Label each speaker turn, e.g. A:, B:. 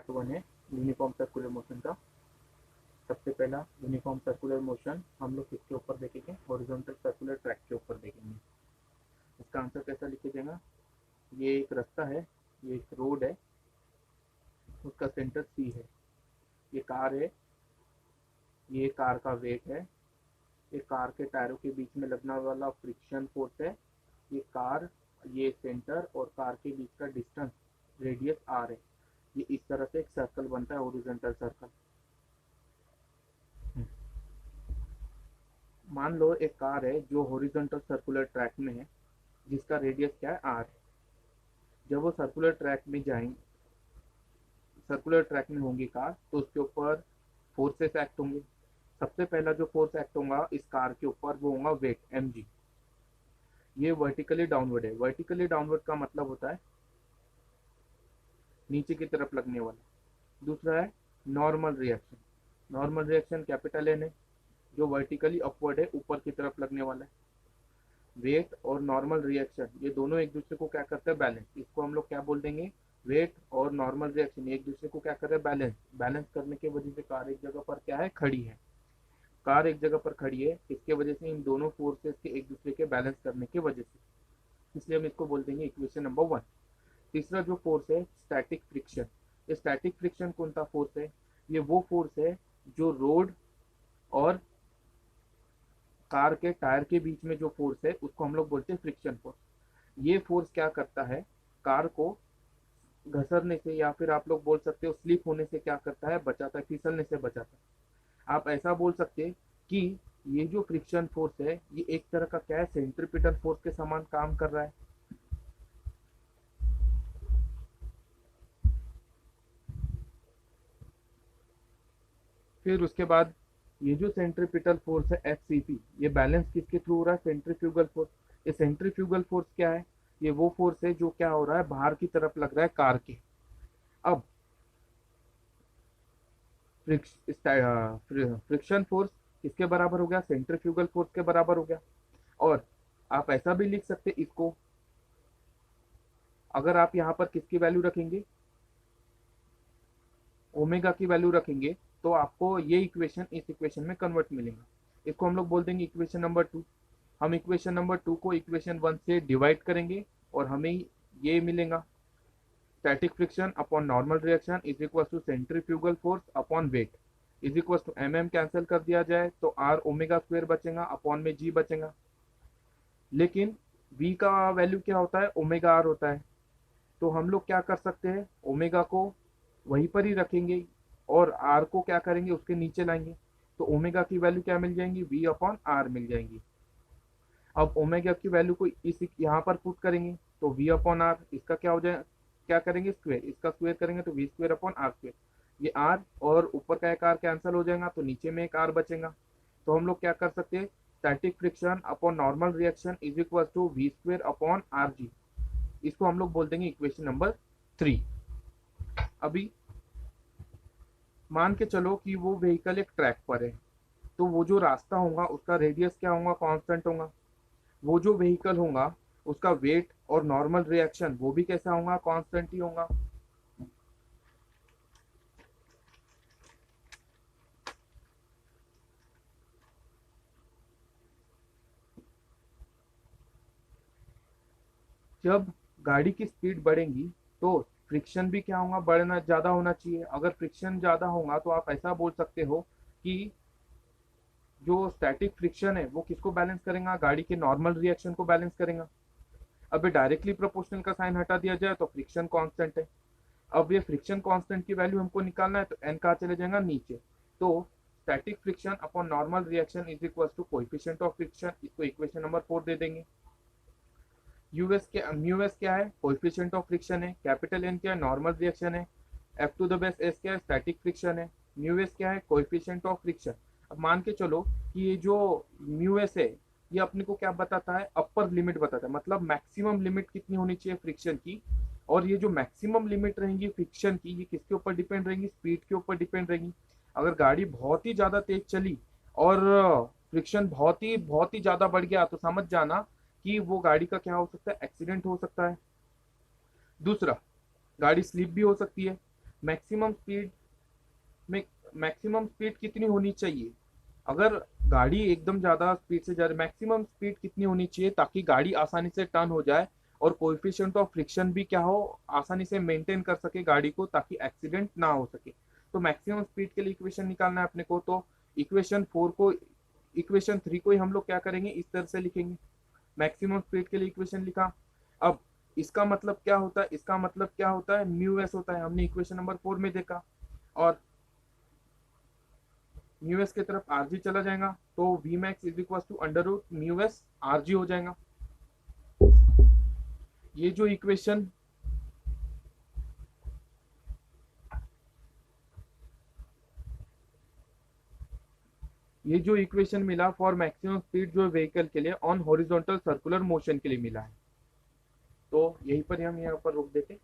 A: Part 1 है uniform circular motion का। सबसे पहला यूनिफॉर्म सर्कुलर मोशन हम लोग किसके ऊपर देखेंगे, हॉरिजॉन्टल सर्कुलर ट्रैक के ऊपर देखेंगे। इसका आंसर कैसा लिखे जाएगा, ये एक रास्ता है, ये एक रोड है, उसका सेंटर सी है, ये कार है, ये कार का वेट है, ये कार के टायरों के बीच में लगने वाला फ्रिक्शन फोर्स है, ये कार, ये सेंटर और कार के बीच का डिस्टेंस रेडियस आर है। ये इस तरह से एक सर्कल बनता है, हॉरिजॉन्टल सर्कल। मान लो एक कार है जो हॉरिजॉन्टल सर्कुलर ट्रैक में है, जिसका रेडियस क्या है, आर है। जब वो सर्कुलर ट्रैक में जाएंगे, सर्कुलर ट्रैक में होंगी कार, तो उसके ऊपर फोर्सेस एक्ट होंगे। सबसे पहला जो फोर्स एक्ट होगा इस कार के ऊपर वो होगा वेट mg। ये वर्टिकली डाउनवर्ड है। वर्टिकली डाउनवर्ड का मतलब होता है नीचे की तरफ लगने वाला। दूसरा है normal reaction. Normal reaction capital N है, जो वर्टिकली अपवर्ड है, ऊपर की तरफ लगने वाला है। वेट और नॉर्मल रिएक्शन ये दोनों एक दूसरे को क्या करते हैं, बैलेंस। इसको हम लोग क्या बोल देंगे, वेट और नॉर्मल रिएक्शन एक दूसरे को क्या कर रहे हैं, बैलेंस। बैलेंस करने की वजह से कार एक जगह पर क्या है, खड़ी है। कार एक जगह पर खड़ी है, इसके वजह से इन दोनों फोर्सेस के एक दूसरे के बैलेंस करने की वजह से, इसलिए हम इसको बोल देंगे इक्वेशन नंबर 1। तीसरा जो फोर्स है स्टैटिक फ्रिक्शन। ये स्टैटिक फ्रिक्शन कौन सा फोर्स है, ये वो फोर्स है जो रोड और कार के टायर के बीच में जो फोर्स है उसको हम लोग बोलते हैं फ्रिक्शन फोर्स। ये फोर्स क्या करता है, कार को घसरने से या फिर आप लोग बोल सकते हो स्लिप होने से क्या करता है, बचाता है, फिसलने से बचाता है। आप ऐसा बोल सकते हैं कि ये जो फ्रिक्शन फोर्स है ये एक तरह का क्या है, सेंट्रीपिटल फोर्स के समान काम कर रहा है। फिर उसके बाद ये जो सेंट्रीपिटल फोर्स है एफसीपी, ये बैलेंस किसके थ्रू हो रहा है, सेंट्रीफ्यूगल फोर्स। ये सेंट्रीफ्यूगल फोर्स क्या है, ये वो फोर्स है जो क्या हो रहा है, बाहर की तरफ लग रहा है कार के। अब फ्रिक्शन फोर्स किसके बराबर हो गया, सेंट्रीफ्यूगल फोर्स के बराबर हो गया। और आप ऐसा भी लिख सकते इसको, अगर आप यहाँ पर किसकी वैल्यू रखेंगे, ओमेगा की वैल्यू रखेंगे, तो आपको ये इक्वेशन इस इक्वेशन में कन्वर्ट मिलेगा। इसको हम लोग बोल देंगे इक्वेशन नंबर 2। हम इक्वेशन नंबर 2 को इक्वेशन 1 से डिवाइड करेंगे और हमें ये मिलेगा, static friction upon normal reaction is equal to centrifugal force upon weight is equal to mm cancel कर दिया जाए तो r ओमेगा स्क्वायर बचेगा, अपॉन में g बचेगा। लेकिन v का वैल्यू क्या होता है, ओमेगा r होता है। तो हम लोग क्या कर सकते हैं, ओमेगा को वहीं पर ही रखेंगे और r को क्या करेंगे, उसके नीचे लाएंगे। तो ओमेगा की वैल्यू क्या मिल जाएंगी, v अपॉन r मिल जाएंगी। अब ओमेगा की वैल्यू को इस यहाँ पर पुट करेंगे तो v अपॉन r, इसका क्या हो जाए, क्या करेंगे, स्क्वायर, इसका स्क्वायर करेंगे तो v square upon r square. ये r और ऊपर का एक r कैंसिल हो जाएगा तो नीचे में एक r बचेगा। तो हम लोग क्या कर सकते हैं, static friction upon normal reaction is equal to v square upon r g. इसको हम लोग बोल देंगे इक्वेशन नंबर 3। अभी मान के चलो कि वो व्हीकल एक ट्रैक पर है, तो वो जो रास्ता होगा उसका रेडियस क्या होगा, कांस्टेंट होगा। वो जो व्हीकल होगा उसका वेट और नॉर्मल रिएक्शन वो भी कैसा होगा, कांस्टेंट ही होगा। जब गाड़ी की स्पीड बढ़ेगी तो फ्रिक्शन भी क्या होगा, बढ़ना ज्यादा होना चाहिए। अगर फ्रिक्शन ज्यादा होगा तो आप ऐसा बोल सकते हो कि जो स्टैटिक फ्रिक्शन है वो किसको बैलेंस करेगा, गाड़ी के नॉर्मल रिएक्शन को बैलेंस करेगा। अब ये डायरेक्टली प्रोपोर्शनल का साइन हटा दिया जाए तो फ्रिक्शन कांस्टेंट है। अब ये फ्रिक्शन कांस्टेंट की वैल्यू हमको निकालना है तो एन कहाँ चले जाएगा, नीचे। तो static friction upon normal reaction is equal to coefficient of friction, इसको इक्वेशन नंबर 4 दे देंगे। म्यूएस क्या है, कोएफिशिएंट ऑफ फ्रिक्शन है। कैपिटल एन क्या है, नॉर्मल रिएक्शन है। F to the base s क्या है, स्टैटिक फ्रिक्शन है। म्यूएस क्या है, कोएफिशिएंट ऑफ फ्रिक्शन। अब मान के चलो कि ये जो म्यूएस है ये अपने को क्या बताता है, अपर लिमिट बताता है, मतलब मैक्सिमम लिमिट कितनी होनी चाहिए फ्रिक्शन की। और ये जो मैक्सिमम लिमिट रहेंगी फ्रिक्शन की, ये किसके ऊपर डिपेंड रहेंगी, स्पीड के ऊपर डिपेंड रहेंगी। अगर गाड़ी बहुत ही ज्यादा तेज चली और फ्रिक्शन बहुत ही ज्यादा बढ़ गया तो समझ जाना कि वो गाड़ी का क्या हो सकता है, एक्सीडेंट हो सकता है। दूसरा, गाड़ी स्लिप भी हो सकती है। मैक्सिमम स्पीड में, मैक्सिमम स्पीड कितनी होनी चाहिए? अगर गाड़ी एकदम ज्यादा स्पीड से जा रही, मैक्सिमम स्पीड कितनी होनी चाहिए ताकि गाड़ी आसानी से टर्न हो जाए और कोएफिशिएंट ऑफ फ्रिक्शन भी क्या हो, आसानी से मेंटेन कर सके गाड़ी को ताकि एक्सीडेंट ना हो सके। तो मैक्सिमम स्पीड के लिए इक्वेशन निकालना है अपने को। तो इक्वेशन 3 को ही हम लोग क्या करेंगे, इस तरह से लिखेंगे। मैक्सिमम स्पीड के लिए इक्वेशन लिखा। अब इसका मतलब क्या होता है, इसका मतलब क्या होता है, म्यू एस होता है, हमने इक्वेशन नंबर 4 में देखा। और म्यू एस की तरफ आर जी चला जाएगा, तो v max is equal to under root mu s r g हो जाएगा। ये जो इक्वेशन मिला फॉर मैक्सिमम स्पीड जो व्हीकल के लिए ऑन हॉरिजॉन्टल सर्कुलर मोशन के लिए मिला है। तो यहीं पर हम यहाँ पर रोक देते।